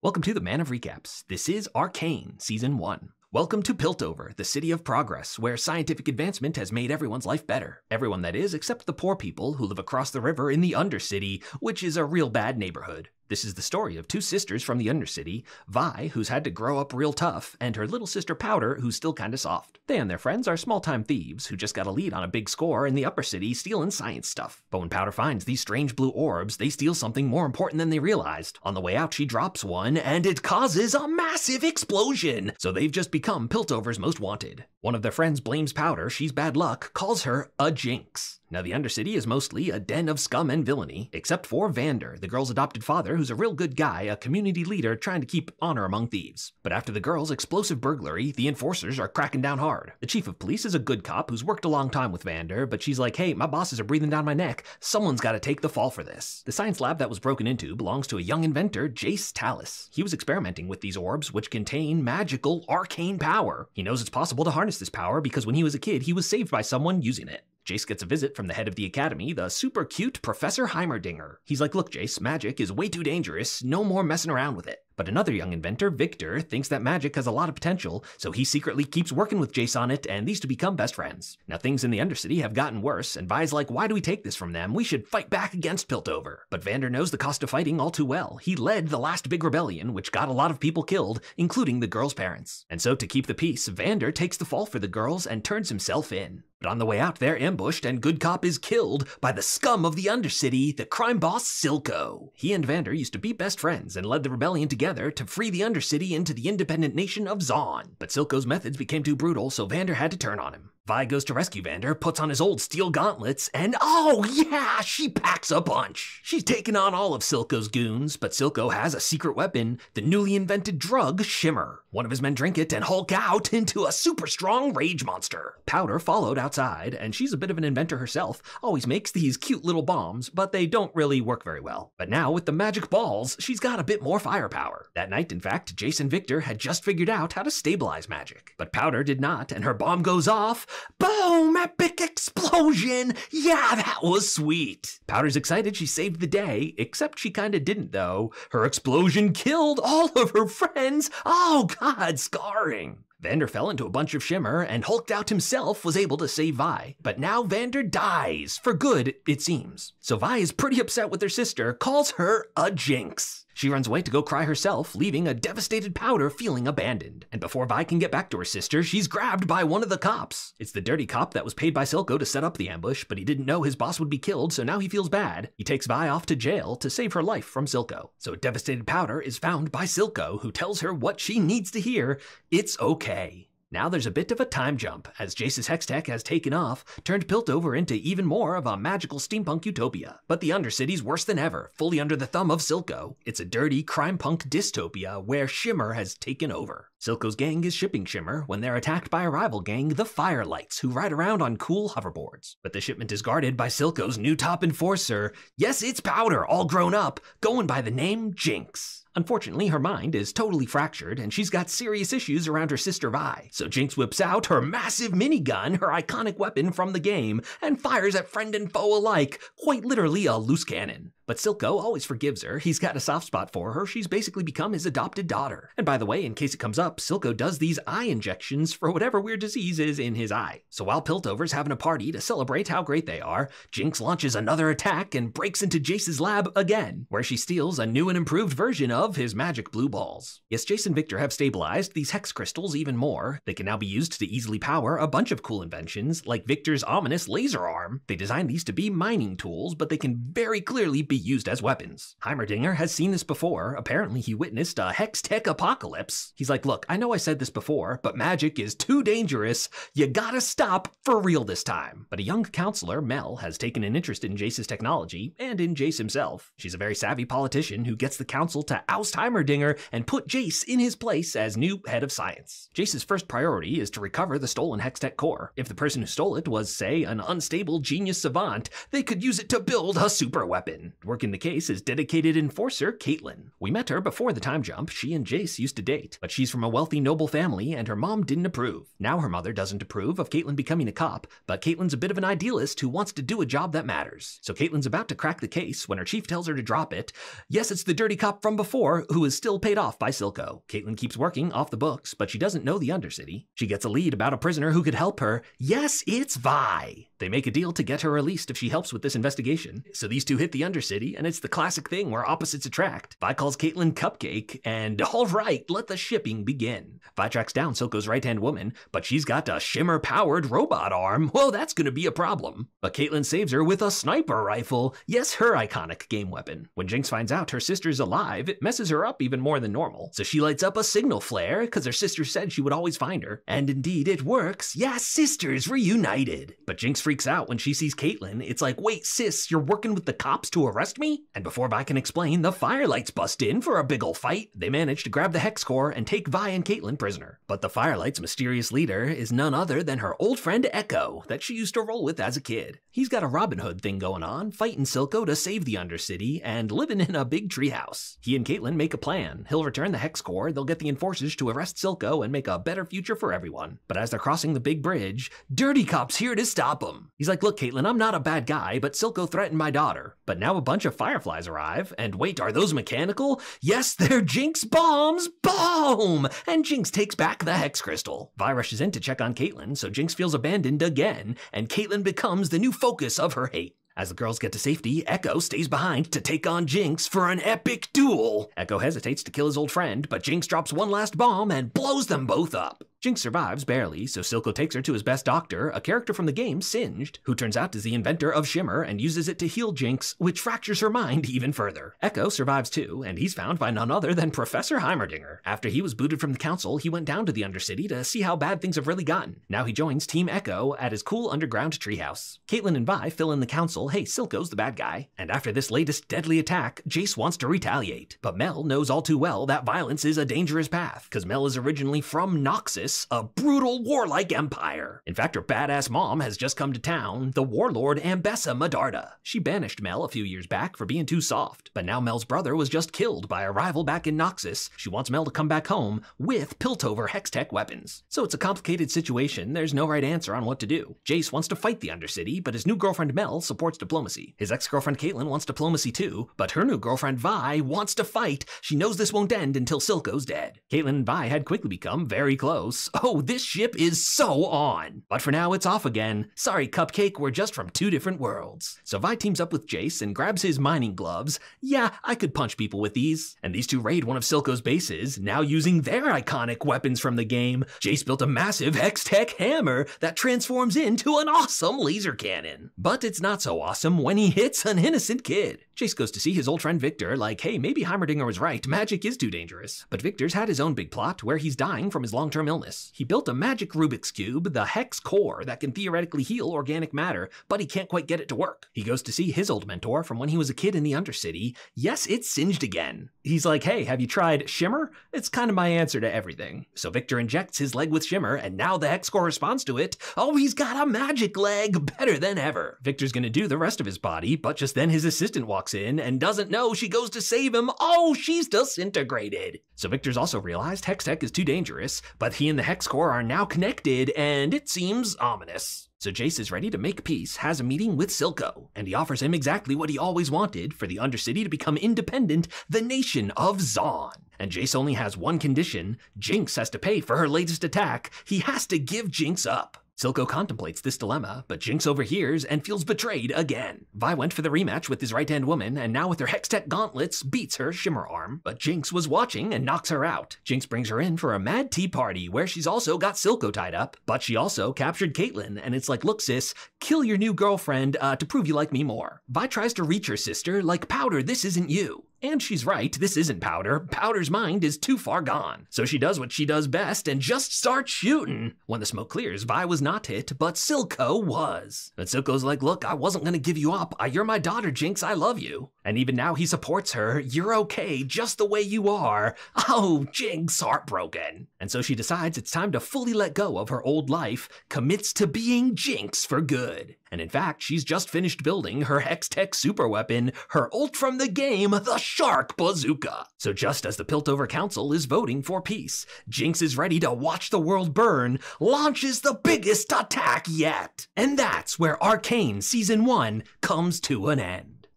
Welcome to the Man of Recaps. This is Arcane, Season 1. Welcome to Piltover, the city of progress, where scientific advancement has made everyone's life better. Everyone, that is, except the poor people who live across the river in the Undercity, which is a real bad neighborhood. This is the story of two sisters from the Undercity, Vi, who's had to grow up real tough, and her little sister Powder, who's still kinda soft. They and their friends are small-time thieves who just got a lead on a big score in the upper city stealing science stuff. But when Powder finds these strange blue orbs, they steal something more important than they realized. On the way out, she drops one, and it causes a massive explosion! So they've just become Piltover's most wanted. One of their friends blames Powder, she's bad luck, calls her a Jinx. Now the Undercity is mostly a den of scum and villainy, except for Vander, the girl's adopted father, who's a real good guy, a community leader trying to keep honor among thieves. But after the girl's explosive burglary, the enforcers are cracking down hard. The chief of police is a good cop who's worked a long time with Vander, but she's like, hey, my bosses are breathing down my neck, someone's gotta take the fall for this. The science lab that was broken into belongs to a young inventor, Jayce Tallis. He was experimenting with these orbs, which contain magical arcane power. He knows it's possible to harness this power because when he was a kid, he was saved by someone using it. Jayce gets a visit from the head of the academy, the super cute Professor Heimerdinger. He's like, look Jayce, magic is way too dangerous, no more messing around with it. But another young inventor, Victor, thinks that magic has a lot of potential, so he secretly keeps working with Jayce on it, and these two become best friends. Now things in the Undercity have gotten worse, and Vi's like, why do we take this from them? We should fight back against Piltover. But Vander knows the cost of fighting all too well. He led the last big rebellion, which got a lot of people killed, including the girls' parents. And so to keep the peace, Vander takes the fall for the girls and turns himself in. But on the way out, they're ambushed, and Good Cop is killed by the scum of the Undercity, the crime boss Silco. He and Vander used to be best friends and led the rebellion together to free the Undercity into the independent nation of Zaun. But Silco's methods became too brutal, so Vander had to turn on him. Vi goes to rescue Vander, puts on his old steel gauntlets, and oh yeah, she packs a punch. She's taken on all of Silco's goons, but Silco has a secret weapon, the newly invented drug Shimmer. One of his men drink it and hulk out into a super strong rage monster. Powder followed outside, and she's a bit of an inventor herself, always makes these cute little bombs, but they don't really work very well. But now with the magic balls, she's got a bit more firepower. That night, in fact, Jayce and Victor had just figured out how to stabilize magic. But Powder did not, and her bomb goes off. Boom! Epic explosion! Yeah, that was sweet! Powder's excited she saved the day, except she kinda didn't though. Her explosion killed all of her friends! Oh god, scarring! Vander fell into a bunch of shimmer, and hulked out himself was able to save Vi. But now Vander dies. For good, it seems. So Vi is pretty upset with her sister, calls her a Jinx. She runs away to go cry herself, leaving a devastated Powder feeling abandoned. And before Vi can get back to her sister, she's grabbed by one of the cops. It's the dirty cop that was paid by Silco to set up the ambush, but he didn't know his boss would be killed, so now he feels bad. He takes Vi off to jail to save her life from Silco. So a devastated Powder is found by Silco, who tells her what she needs to hear: it's okay. Now there's a bit of a time jump, as Jayce's hex tech has taken off, turned Piltover into even more of a magical steampunk utopia. But the Undercity's worse than ever, fully under the thumb of Silco. It's a dirty, crime-punk dystopia where Shimmer has taken over. Silco's gang is shipping Shimmer when they're attacked by a rival gang, the Firelights, who ride around on cool hoverboards. But the shipment is guarded by Silco's new top enforcer. Yes, it's Powder, all grown up, going by the name Jinx. Unfortunately, her mind is totally fractured, and she's got serious issues around her sister Vi. So Jinx whips out her massive minigun, her iconic weapon from the game, and fires at friend and foe alike, quite literally a loose cannon. But Silco always forgives her, he's got a soft spot for her, she's basically become his adopted daughter. And by the way, in case it comes up, Silco does these eye injections for whatever weird disease is in his eye. So while Piltover's having a party to celebrate how great they are, Jinx launches another attack and breaks into Jayce's lab again, where she steals a new and improved version of his magic blue balls. Yes, Jayce and Victor have stabilized these hex crystals even more. They can now be used to easily power a bunch of cool inventions, like Victor's ominous laser arm. They designed these to be mining tools, but they can very clearly be used as weapons. Heimerdinger has seen this before. Apparently he witnessed a hex tech apocalypse. He's like, look, I know I said this before, but magic is too dangerous. You gotta stop for real this time. But a young counselor, Mel, has taken an interest in Jayce's technology and in Jayce himself. She's a very savvy politician who gets the council to oust Heimerdinger and put Jayce in his place as new head of science. Jayce's first priority is to recover the stolen Hextech core. If the person who stole it was, say, an unstable genius savant, they could use it to build a super weapon. Working the case is dedicated enforcer Caitlyn. We met her before the time jump. She and Jayce used to date, but she's from a wealthy noble family and her mom didn't approve. Now her mother doesn't approve of Caitlyn becoming a cop, but Caitlyn's a bit of an idealist who wants to do a job that matters. So Caitlyn's about to crack the case when her chief tells her to drop it. Yes, it's the dirty cop from before who is still paid off by Silco. Caitlyn keeps working off the books, but she doesn't know the Undercity. She gets a lead about a prisoner who could help her. Yes, it's Vi. They make a deal to get her released if she helps with this investigation. So these two hit the Undercity, and it's the classic thing where opposites attract. Vi calls Caitlyn Cupcake, and alright, let the shipping begin. Vi tracks down Silco's right-hand woman, but she's got a shimmer-powered robot arm. Well, that's gonna be a problem. But Caitlyn saves her with a sniper rifle. Yes, her iconic game weapon. When Jinx finds out her sister's alive, it messes her up even more than normal. So she lights up a signal flare, because her sister said she would always find her. And indeed, it works. Yeah, sisters reunited. But Jinx freaks out when she sees Caitlyn. It's like, wait, sis, you're working with the cops to arrest me? And before Vi can explain, the Firelights bust in for a big ol' fight. They manage to grab the Hex Core and take Vi and Caitlyn prisoner. But the Firelights' mysterious leader is none other than her old friend Echo that she used to roll with as a kid. He's got a Robin Hood thing going on, fighting Silco to save the Undercity and living in a big treehouse. He and Caitlyn make a plan. He'll return the Hex Core, they'll get the enforcers to arrest Silco and make a better future for everyone. But as they're crossing the big bridge, Dirty Cop's here to stop them. He's like, look Caitlyn, I'm not a bad guy, but Silco threatened my daughter. But now a bunch of Fireflies arrive, and wait, are those mechanical? Yes, they're Jinx bombs! Boom! And Jinx takes back the Hex Crystal. Vi rushes in to check on Caitlyn, so Jinx feels abandoned again, and Caitlyn becomes the new focus of her hate. As the girls get to safety, Echo stays behind to take on Jinx for an epic duel. Echo hesitates to kill his old friend, but Jinx drops one last bomb and blows them both up. Jinx survives barely, so Silco takes her to his best doctor, a character from the game, Singed, who turns out is the inventor of Shimmer and uses it to heal Jinx, which fractures her mind even further. Echo survives too, and he's found by none other than Professor Heimerdinger. After he was booted from the council, he went down to the Undercity to see how bad things have really gotten. Now he joins Team Echo at his cool underground treehouse. Caitlyn and Vi fill in the council, hey, Silco's the bad guy. And after this latest deadly attack, Jayce wants to retaliate. But Mel knows all too well that violence is a dangerous path, because Mel is originally from Noxus, a brutal, warlike empire. In fact, her badass mom has just come to town, the warlord Ambessa Medarda. She banished Mel a few years back for being too soft, but now Mel's brother was just killed by a rival back in Noxus. She wants Mel to come back home with Piltover Hextech weapons. So it's a complicated situation, there's no right answer on what to do. Jayce wants to fight the Undercity, but his new girlfriend Mel supports diplomacy. His ex-girlfriend Caitlyn wants diplomacy too, but her new girlfriend Vi wants to fight. She knows this won't end until Silco's dead. Caitlyn and Vi had quickly become very close. Oh, this ship is so on! But for now, it's off again. Sorry, Cupcake, we're just from two different worlds. So Vi teams up with Jayce and grabs his mining gloves. Yeah, I could punch people with these. And these two raid one of Silco's bases, now using their iconic weapons from the game. Jayce built a massive Hextech hammer that transforms into an awesome laser cannon. But it's not so awesome when he hits an innocent kid. Jayce goes to see his old friend Victor, like, hey, maybe Heimerdinger was right, magic is too dangerous. But Victor's had his own big plot where he's dying from his long-term illness. He built a magic Rubik's Cube, the Hex Core, that can theoretically heal organic matter, but he can't quite get it to work. He goes to see his old mentor from when he was a kid in the Undercity. Yes, it's Singed again. He's like, hey, have you tried Shimmer? It's kind of my answer to everything. So Victor injects his leg with Shimmer, and now the Hex Core responds to it. Oh, he's got a magic leg, better than ever. Victor's gonna do the rest of his body, but just then his assistant walks in and doesn't know she goes to save him. Oh, she's disintegrated. So Victor's also realized Hextech is too dangerous, but he and the Hex Core are now connected, and it seems ominous. So Jayce is ready to make peace, has a meeting with Silco, and he offers him exactly what he always wanted, for the Undercity to become independent, the nation of Zaun. And Jayce only has one condition: Jinx has to pay for her latest attack. He has to give Jinx up. Silco contemplates this dilemma, but Jinx overhears and feels betrayed again. Vi went for the rematch with his right-hand woman, and now with her Hextech gauntlets, beats her Shimmer arm. But Jinx was watching and knocks her out. Jinx brings her in for a mad tea party, where she's also got Silco tied up, but she also captured Caitlyn, and it's like, look sis, kill your new girlfriend to prove you like me more. Vi tries to reach her sister, like, Powder, this isn't you. And she's right, this isn't Powder. Powder's mind is too far gone. So she does what she does best and just starts shooting. When the smoke clears, Vi was not hit, but Silco was. But Silco's like, look, I wasn't gonna give you up. You're my daughter, Jinx, I love you. And even now he supports her. You're okay, just the way you are. Oh, Jinx, heartbroken. And so she decides it's time to fully let go of her old life, commits to being Jinx for good. And in fact, she's just finished building her Hex-Tech superweapon, her ult from the game, the Shark Bazooka. So just as the Piltover Council is voting for peace, Jinx is ready to watch the world burn, launches the biggest attack yet. And that's where Arcane Season 1 comes to an end.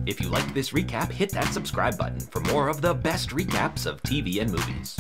If you liked this recap, hit that subscribe button for more of the best recaps of TV and movies.